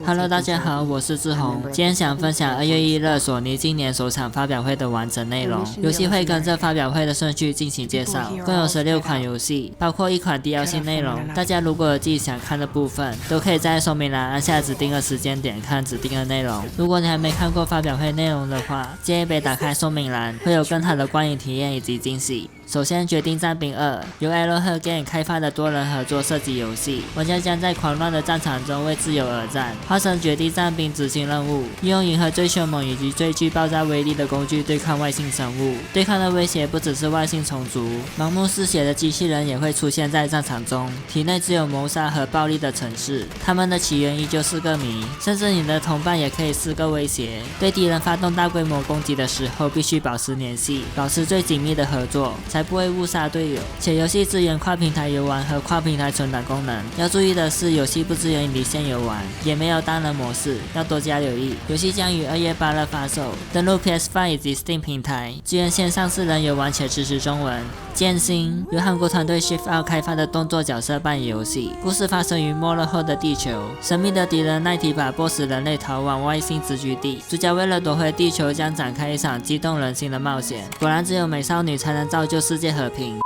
Hello， 大家好，我是志宏，今天想分享2月1日索尼今年首场发表会的完整内容。游戏会跟着发表会的顺序进行介绍，共有16款游戏，包括1款 DLC 内容。大家如果有自己想看的部分，都可以在说明栏按下指定的时间点看指定的内容。如果你还没看过发表会内容的话，建议别打开说明栏，会有更好的观影体验以及惊喜。首先，决定战兵2由 Arrowhead Game 开发的多人合作射击游戏，玩家将在狂乱的战场中为自由而战，化身绝地战兵执行任务，利用银河最凶猛以及最具爆炸威力的工具对抗外星生物。对抗的威胁不只是外星虫族，盲目嗜血的机器人也会出现在战场中，体内只有谋杀和暴力的程式。他们的起源依旧是个谜，甚至你的同伴也可以是个威胁。对敌人发动大规模攻击的时候，必须保持联系，保持最紧密的合作，才不会误杀队友。且游戏支援跨平台游玩和跨平台存档功能。要注意的是，游戏不支援离线游玩，也没有单人模式，要多加留意。游戏将于2月8日发售，登陆 PS5 以及 Steam 平台，支援线上4人游玩且支持中文。剑心由韩国团队 Shift Out 开发的动作角色扮演游戏，故事发生于没落后的地球，神秘的敌人奈提把迫使人类逃往外星殖居地，主角为了夺回地球，将展开一场激动人心的冒险。果然，只有美少女才能造就世界和平。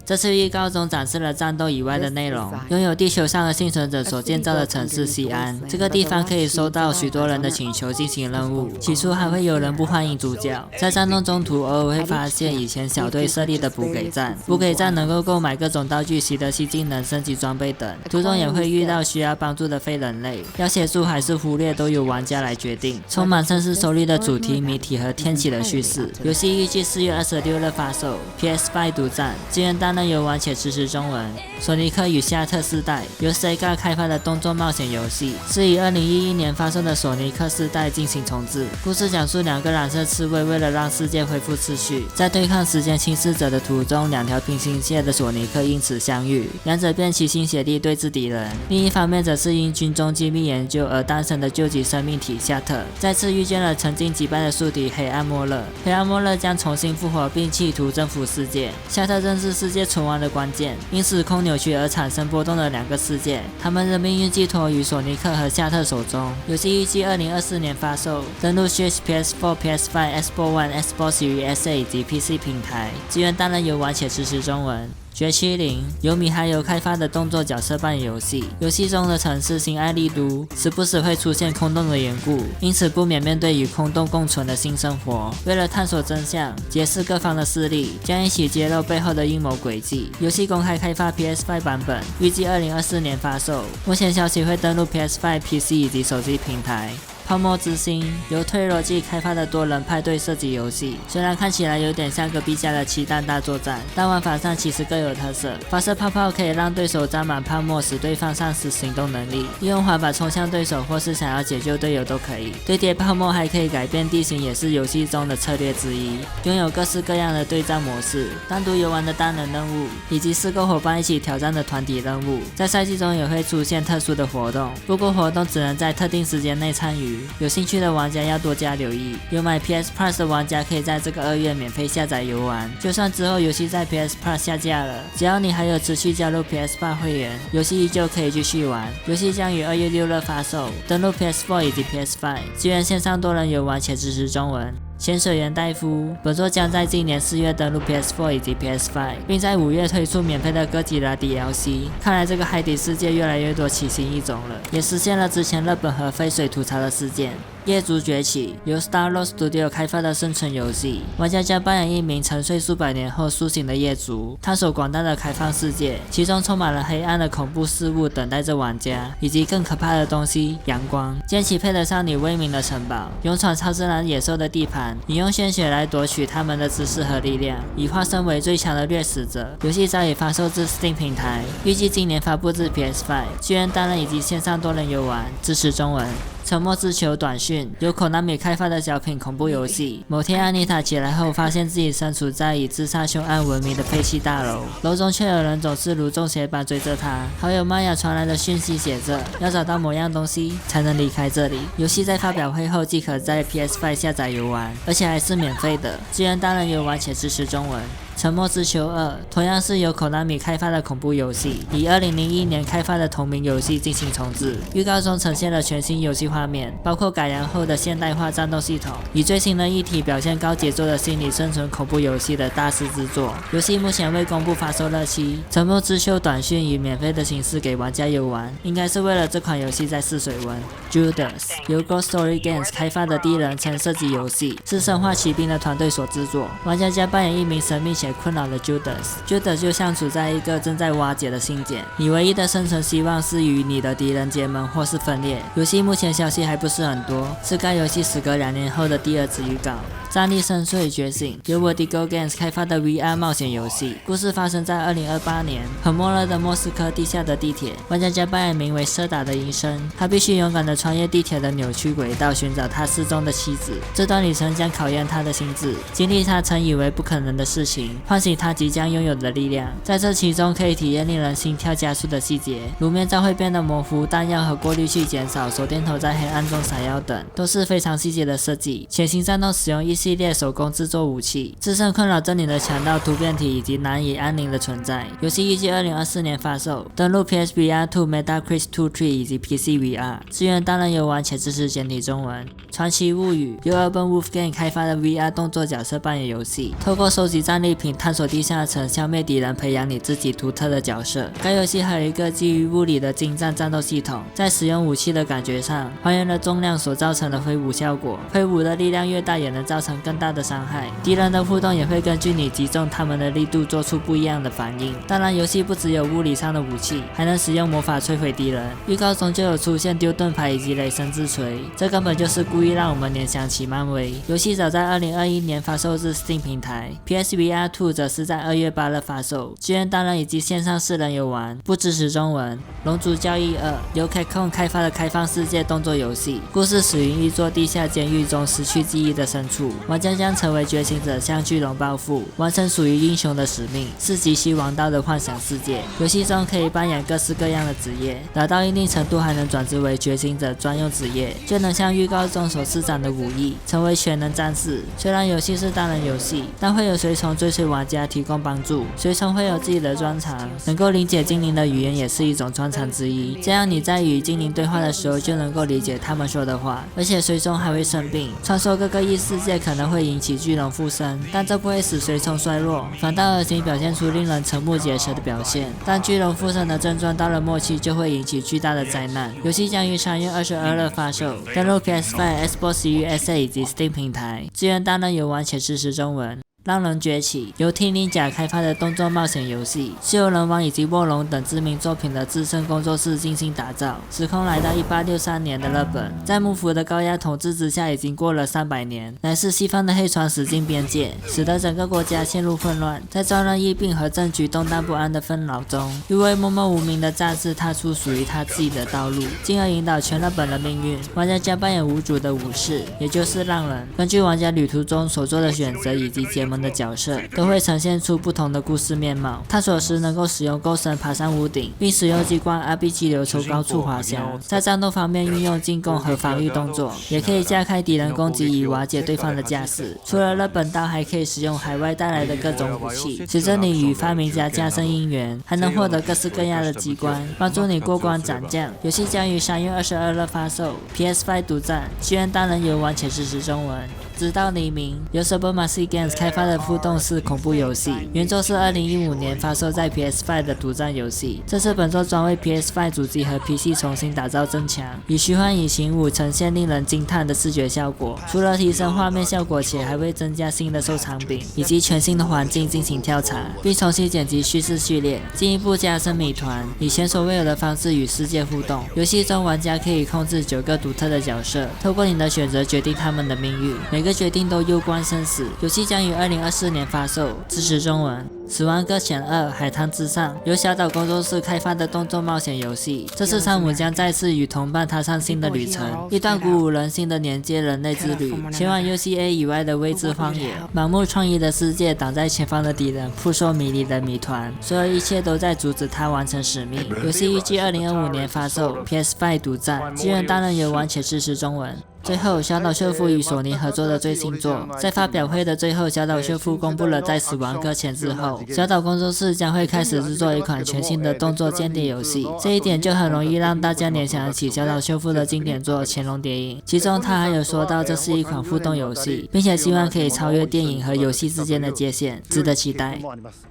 这次预告中展示了战斗以外的内容，拥有地球上的幸存者所建造的城市西安，这个地方可以收到许多人的请求进行任务。起初还会有人不欢迎主角，在战斗中途偶尔会发现以前小队设立的补给站，补给站能够购买各种道具、习得新技能、升级装备等。途中也会遇到需要帮助的非人类，要协助还是忽略都由玩家来决定。充满深思熟虑的主题谜题和天启的叙事。游戏预计4月26日发售 ，PS5 独占，支援单人游玩且支持中文。索尼克与夏特世代由 Sega 开发的动作冒险游戏，是以2011年发售的索尼克世代进行重置。故事讲述2个染色刺猬为了让世界恢复秩序，在对抗时间侵蚀者的途中，2条平行线的索尼克因此相遇，两者便齐心协力对峙敌人。另一方面则是因军中机密研究而诞生的究极生命体夏特，再次遇见了曾经击败的宿敌黑暗莫勒。黑暗莫勒将重新复活并企图征服世界，夏特正是世界存亡的关键，因时空扭曲而产生波动的2个世界，他们的命运寄托于索尼克和夏特手中。游戏预计2024年发售，登陆 Switch、PS4、PS5、Xbox One、Xbox Series S 以及 PC 平台，支援单人游玩且支持中文。绝七零由米哈游开发的动作角色扮演游戏，游戏中的城市新爱丽都时不时会出现空洞的缘故，因此不免面对与空洞共存的新生活。为了探索真相，揭示各方的势力，将一起揭露背后的阴谋诡计。游戏公开开发 PS5 版本，预计2024年发售。目前消息会登陆 PS5、PC 以及手机平台。泡沫之星由推罗季开发的多人派对射击游戏，虽然看起来有点像隔壁家的漆弹大作战，但玩法上其实各有特色。发射泡泡可以让对手沾满泡沫，使对方丧失行动能力；利用滑板冲向对手，或是想要解救队友都可以。堆叠泡沫还可以改变地形，也是游戏中的策略之一。拥有各式各样的对战模式，单独游玩的单人任务，以及4个伙伴一起挑战的团体任务。在赛季中也会出现特殊的活动，不过活动只能在特定时间内参与。有兴趣的玩家要多加留意，有买 PS Plus 的玩家可以在这个2月免费下载游玩。就算之后游戏在 PS Plus 下架了，只要你还有持续加入 PS Plus 会员，游戏依旧可以继续玩。游戏将于2月6日发售，登陆 PS4 以及 PS5， 支援线上多人游玩且支持中文。潜水员戴夫本作将在今年4月登陆 PS4 以及 PS5， 并在5月推出免费的哥吉拉 DLC。看来这个海底世界越来越多奇形异种了，也实现了之前日本核废水吐槽的事件。夜族崛起由 Star Lord Studio 开发的生存游戏，玩家将扮演一名沉睡数百年后苏醒的夜族，探索广大的开放世界，其中充满了黑暗的恐怖事物等待着玩家，以及更可怕的东西——阳光。建起配得上你威名的城堡，勇闯超自然野兽的地盘，你用鲜血来夺取他们的知识和力量，以化身为最强的掠食者。游戏早已发售至 Steam 平台，预计今年发布至 PS5， 支援单人以及线上多人游玩，支持中文。沉默之球短讯由 Konami 开发的小品恐怖游戏。某天，安妮塔起来后，发现自己身处在以自杀凶案闻名的废弃大楼，楼中却有人总是如中邪般追着她。好友玛雅传来的讯息写着，要找到某样东西才能离开这里。游戏在发表会后即可在 PS5 下载游玩，而且还是免费的，支援单人游玩且支持中文。沉默之丘2》同样是由 Konami 开发的恐怖游戏，以2001年开发的同名游戏进行重置。预告中呈现了全新游戏画面，包括改良后的现代化战斗系统，以最新的议题表现高节奏的心理生存恐怖游戏的大师之作。游戏目前未公布发售日期，沉默之丘短讯以免费的形式给玩家游玩，应该是为了这款游戏在试水温。Judas 由 Ghost Story Games 开发的第一人称射击游戏，是生化奇兵的团队所制作。玩家将扮演一名神秘且困扰的 Judas 就像处在一个正在瓦解的星茧，你唯一的生存希望是与你的敌人结盟或是分裂。游戏目前消息还不是很多，是该游戏时隔2年后的第2支预告。战力深邃觉醒由 Vertigo Games 开发的 VR 冒险游戏，故事发生在2028年，很没落的莫斯科地下的地铁。玩家将扮演名为瑟达的医生，他必须勇敢地穿越地铁的扭曲轨道，寻找他失踪的妻子。这段旅程将考验他的心智，经历他曾以为不可能的事情，唤醒他即将拥有的力量。在这其中可以体验令人心跳加速的细节，路面照会变得模糊，弹药和过滤器减少，手电筒在黑暗中闪耀等，都是非常细节的设计。潜行战斗使用一系列手工制作武器，自身困扰这里的强盗、突变体以及难以安宁的存在。游戏预计2024年发售，登陆 PSVR2、Metacritic 2.3以及 PC VR， 支援单人游玩且支持简体中文。传奇物语由 Urban Wolf Game 开发的 VR 动作角色扮演游戏，透过收集战利品、探索地下城、消灭敌人，培养你自己独特的角色。该游戏还有一个基于物理的精湛战斗系统，在使用武器的感觉上，还原了重量所造成的挥舞效果。挥舞的力量越大，也能造成更大的伤害。敌人的互动也会根据你击中他们的力度做出不一样的反应。当然，游戏不只有物理上的武器，还能使用魔法摧毁敌人。预告中就有出现丢盾牌以及雷神之锤，这根本就是故意让我们联想起漫威。游戏早在2021年发售至 Steam 平台 ，PSVR2 则是在2月8日发售，支援单人以及线上4人游玩，不支持中文。龙族教义2由 Capcom 开发的开放世界动作游戏，故事始于一座地下监狱中失去记忆的深处，玩家将成为觉醒者，向巨龙报复，完成属于英雄的使命，是极其王道的幻想世界。游戏中可以扮演各式各样的职业，达到一定程度还能转职为觉醒者专用职业，就能像预告中所施展的武艺，成为全能战士。虽然游戏是单人游戏，但会有随从追随玩家提供帮助，随从会有自己的专长，能够理解精灵的语言也是一种专长之一，这样你在与精灵对话的时候就能够理解他们说的话。而且随从还会生病，穿梭各个异世界可能会引起巨龙附身，但这不会使随从衰弱，反倒恶心表现出令人瞠目结舌的表现。但巨龙附身的症状到了末期就会引起巨大的灾难。游戏将于3月22日发售，登陆 PS5、Xbox Series S 以及 Steam 平台，支援单人游玩且支持中文。浪人崛起由 Team Ninja 开发的动作冒险游戏，是由人王以及卧龙等知名作品的资深工作室精心打造。时空来到1863年的日本，在幕府的高压统治之下，已经过了300年。乃是西方的黑船驶进边界，使得整个国家陷入混乱。在战乱疫病和政局动荡不安的纷扰中，一位默默无名的战士踏出属于他自己的道路，进而引导全日本的命运。玩家将扮演无主的武士，也就是浪人。根据玩家旅途中所做的选择以及结盟的角色，都会呈现出不同的故事面貌。探索时能够使用钩绳爬上屋顶，并使用激光 RPG 流从高处滑翔。在战斗方面运用进攻和防御动作，也可以架开敌人攻击以瓦解对方的架势。除了日本刀，还可以使用海外带来的各种武器，使得你与发明家加深姻缘，还能获得各式各样的机关，帮助你过关斩将。游戏将于3月22日发售 ，PS5 独占，支援单人游玩且支持中文。直到黎明由 Supremacy Games 开发的互动式恐怖游戏，原作是2015年发售在 PS5 的独占游戏。这次本作专为 PS5 主机和 PC 重新打造增强，以虚幻引擎5呈现令人惊叹的视觉效果。除了提升画面效果且还会增加新的收藏品以及全新的环境进行调查，并重新剪辑叙事序列，进一步加深谜团，以前所未有的方式与世界互动。游戏中玩家可以控制9个独特的角色，透过你的选择决定他们的命运，每个决定都攸关生死。游戏将于2024年发售，支持中文。死亡搁浅2海滩之上由小岛工作室开发的动作冒险游戏，这次汤姆将再次与同伴踏上新的旅程，一段鼓舞人心的连接人类之旅，前往 UCA 以外的未知荒野。盲目创意的世界挡在前方的敌人扑朔迷离的谜团，所有一切都在阻止他完成使命。游戏预计2025年发售，PS5 独占，支援单人游玩且支持中文。最后，小岛秀夫与索尼合作的最新作，在发表会的最后，小岛秀夫公布了在死亡搁浅之后，小岛工作室将会开始制作一款全新的动作间谍游戏。这一点就很容易让大家联想起小岛秀夫的经典作《潜龙谍影》，其中他还有说到这是一款互动游戏，并且希望可以超越电影和游戏之间的界限，值得期待。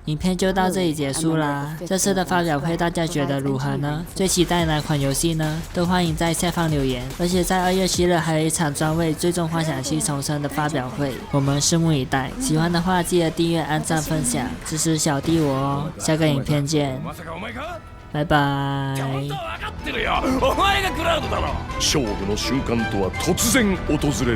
影片就到这里结束啦，这次的发表会大家觉得如何呢？最期待哪款游戏呢？都欢迎在下方留言。而且在2月7日还有一场专为《最终幻想七重生》的发表会，我们拭目以待。喜欢的话记得订阅、按赞、分享，支持小弟我哦。下个影片见，拜拜。勝負の瞬間とは突然訪れる。